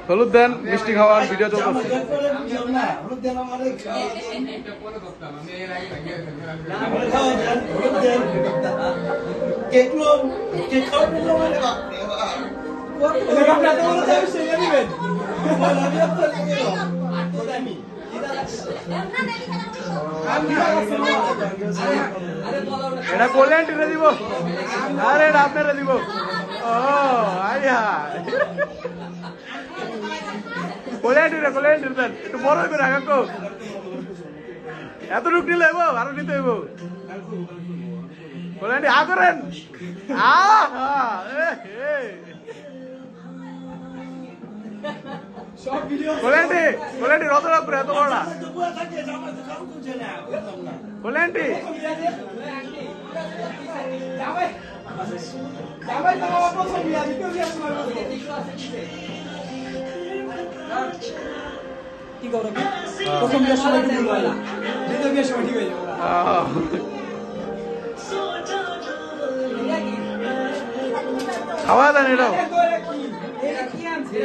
হলুদ দেন, মিষ্টি খাওয়ার ভিডিও চলতেছে। এটা কোলেন টিরে দিব, আরে এটা আপনারা দিব। ও আইয়া কোলেন দেন, একটু বড় করে কাকু। এতটুক নিলে হইব, আরো নিতে হইব। কোলেন আ করেন, কোলেন্টি রতরা করে এত বড় না কোলেন্টি। কি করো প্রথম বিয়ের সময় ঠিক হলো না, দ্বিতীয় বিয়ের সময় ঠিক হয়ে যাবে। খাওয়া দেন এটাও। এটা কি আনছে?